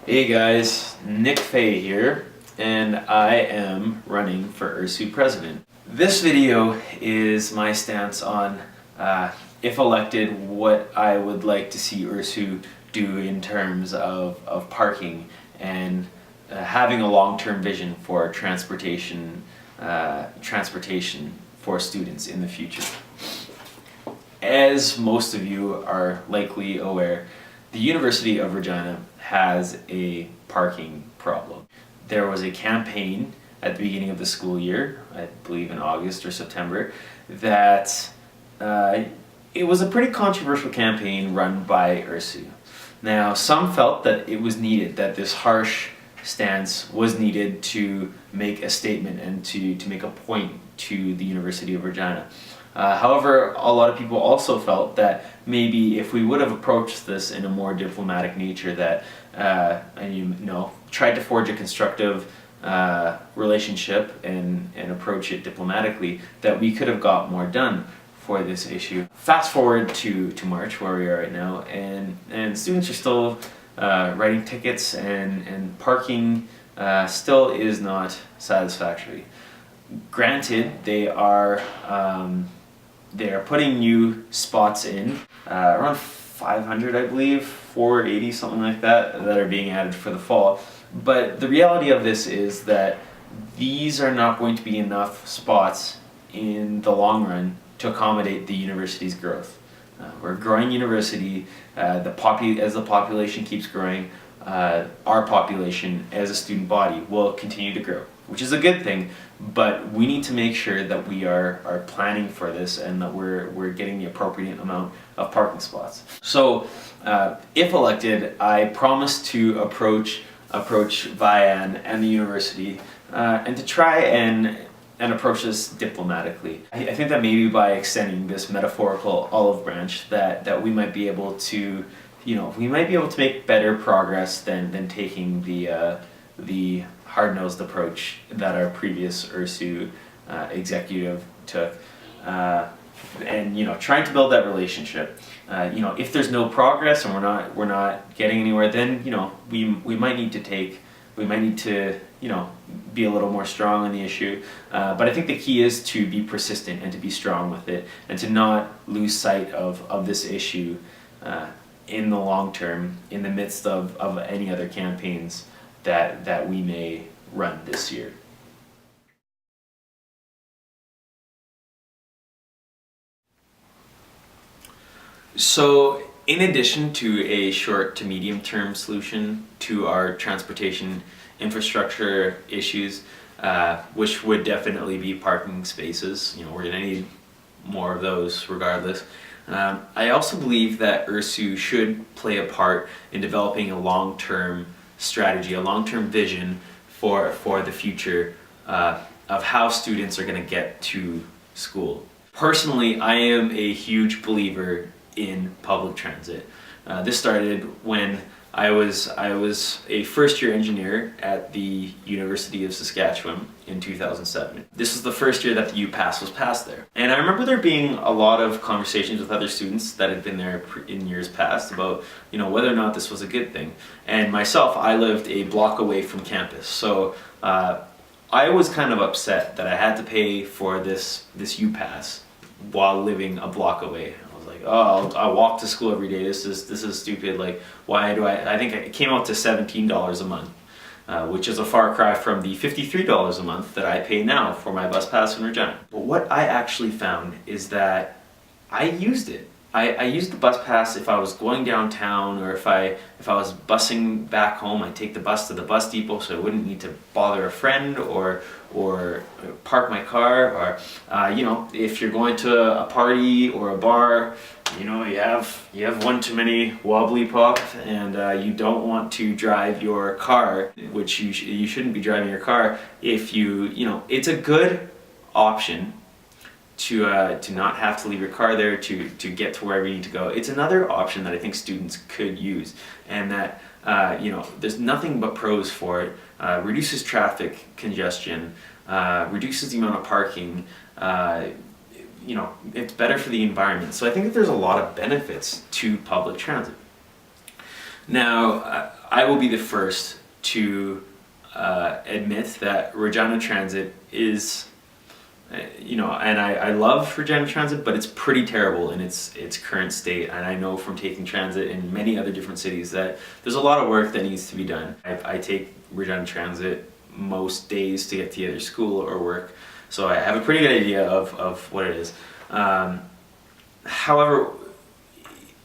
Hey guys, Nick Faye here, and I am running for URSU president. This video is my stance on, if elected, what I would like to see URSU do in terms of parking and having a long-term vision for transportation for students in the future. As most of you are likely aware, the University of Regina has a parking problem. There was a campaign at the beginning of the school year, I believe in August or September, that it was a pretty controversial campaign run by URSU. Now, some felt that it was needed, that this harsh stance was needed to make a statement and to make a point to the University of Regina. However, a lot of people also felt that maybe if we would have approached this in a more diplomatic nature, that tried to forge a constructive relationship and approach it diplomatically, that we could have got more done for this issue. Fast forward to March, where we are right now, and students are still writing tickets, and parking still is not satisfactory. Granted, they are putting new spots in, around 500 I believe, 480, something like that are being added for the fall. But the reality of this is that these are not going to be enough spots in the long run to accommodate the university's growth. We're a growing university. As the population keeps growing, our population as a student body will continue to grow, which is a good thing, but we need to make sure that we are planning for this and that we're getting the appropriate amount of parking spots. So if elected, I promise to approach Vian and the university and to try and approach this diplomatically. I think that maybe by extending this metaphorical olive branch that we might be able to, make better progress than taking the hard-nosed approach that our previous URSU executive took, and trying to build that relationship. If there's no progress and we're not getting anywhere, then we might need to be a little more strong on the issue. But I think the key is to be persistent and to be strong with it, and to not lose sight of this issue in the long term, in the midst of any other campaigns that we may run this year. So, in addition to a short to medium term solution to our transportation infrastructure issues, which would definitely be parking spaces, we're going to need more of those regardless. I also believe that URSU should play a part in developing a long-term strategy, a long-term vision for the future of how students are going to get to school. Personally, I am a huge believer in public transit. This started when I was a first-year engineer at the University of Saskatchewan in 2007. This was the first year that the U-Pass was passed there. And I remember there being a lot of conversations with other students that had been there in years past about whether or not this was a good thing. And myself, I lived a block away from campus. So I was kind of upset that I had to pay for this U-Pass while living a block away. Oh, I walk to school every day. This is stupid. Like, why do I think it came out to $17 a month, which is a far cry from the $53 a month that I pay now for my bus pass in Regina. But what I actually found is that I used it. I used the bus pass if I was going downtown, or if I was busing back home. I'd take the bus to the bus depot so I wouldn't need to bother a friend or park my car, or if you're going to a party or a bar, you have one too many wobbly pop, and you don't want to drive your car, which you shouldn't be driving your car. If it's a good option to not have to leave your car there to get to wherever you need to go. It's another option that I think students could use, and that there's nothing but pros for it. Reduces traffic congestion, reduces the amount of parking. It's better for the environment. So I think that there's a lot of benefits to public transit. Now, I will be the first to admit that Regina Transit is, and I love Regina Transit, but it's pretty terrible in its current state. And I know from taking transit in many other different cities that there's a lot of work that needs to be done. I take Regina Transit most days to get to either school or work, so I have a pretty good idea of what it is. However,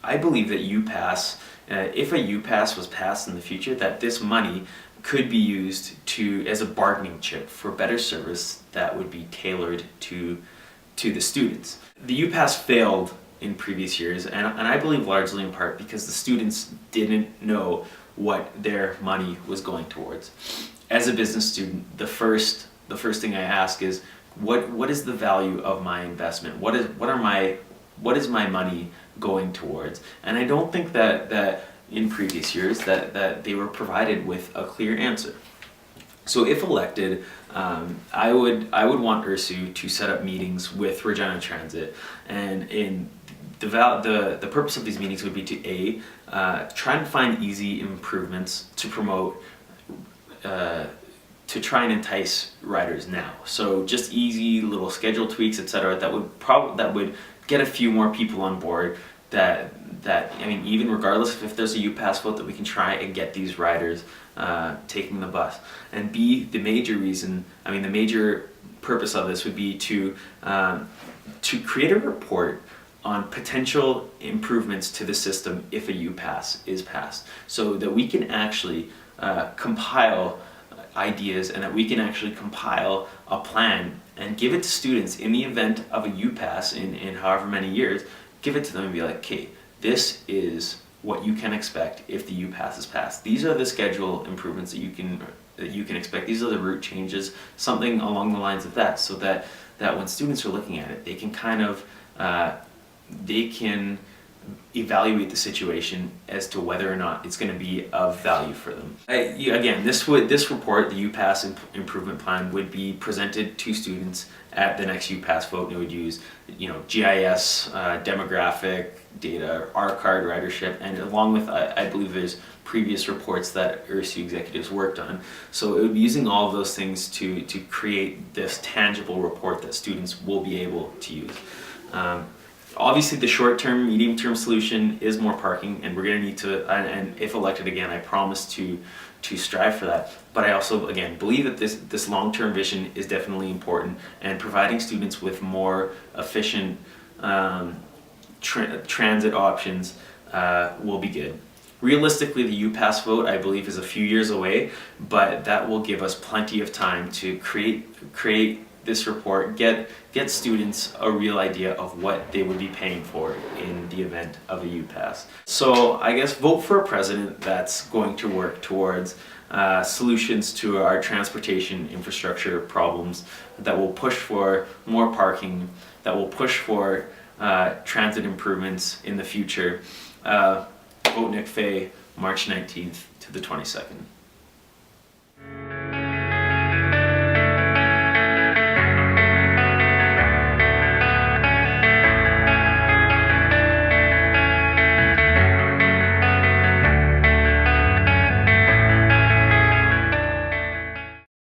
I believe that UPass, if a UPass was passed in the future, that this money could be used as a bargaining chip for better service that would be tailored to the students. The UPass failed in previous years, and I believe largely in part because the students didn't know what their money was going towards. As a business student, the first thing I ask is, what is the value of my investment? What is my money going towards? And I don't think that in previous years that they were provided with a clear answer. So if elected, I would want URSU to set up meetings with Regina Transit, and the purpose of these meetings would be to try and find easy improvements to promote, to try and entice riders now. So just easy little schedule tweaks, etc. That would get a few more people on board. Even regardless if there's a UPass vote, that we can try and get these riders taking the bus. And B, the major purpose of this would be to create a report on potential improvements to the system if a UPass is passed, so that we can actually compile ideas, and that we can actually compile a plan and give it to students in the event of a UPass in however many years. Give it to them and be like, okay, this is what you can expect if the UPass is passed. These are the schedule improvements that you can expect. These are the route changes, something along the lines of that, so that when students are looking at it, they can kind of evaluate the situation as to whether or not it's going to be of value for them. Again, this report, the UPass improvement plan, would be presented to students at the next UPass vote, and it would use GIS, demographic data, R-card ridership, and along with I believe there's previous reports that URSU executives worked on. So it would be using all of those things to create this tangible report that students will be able to use. Obviously, the short-term, medium-term solution is more parking, and we're going to need to, and if elected again, I promise to strive for that. But I also, again, believe that this long-term vision is definitely important, and providing students with more efficient transit options will be good. Realistically, the UPass vote, I believe, is a few years away, but that will give us plenty of time to create this report, get students a real idea of what they would be paying for in the event of a UPass. So I guess vote for a president that's going to work towards solutions to our transportation infrastructure problems, that will push for more parking, that will push for transit improvements in the future. Vote Nick Faye, March 19th to the 22nd.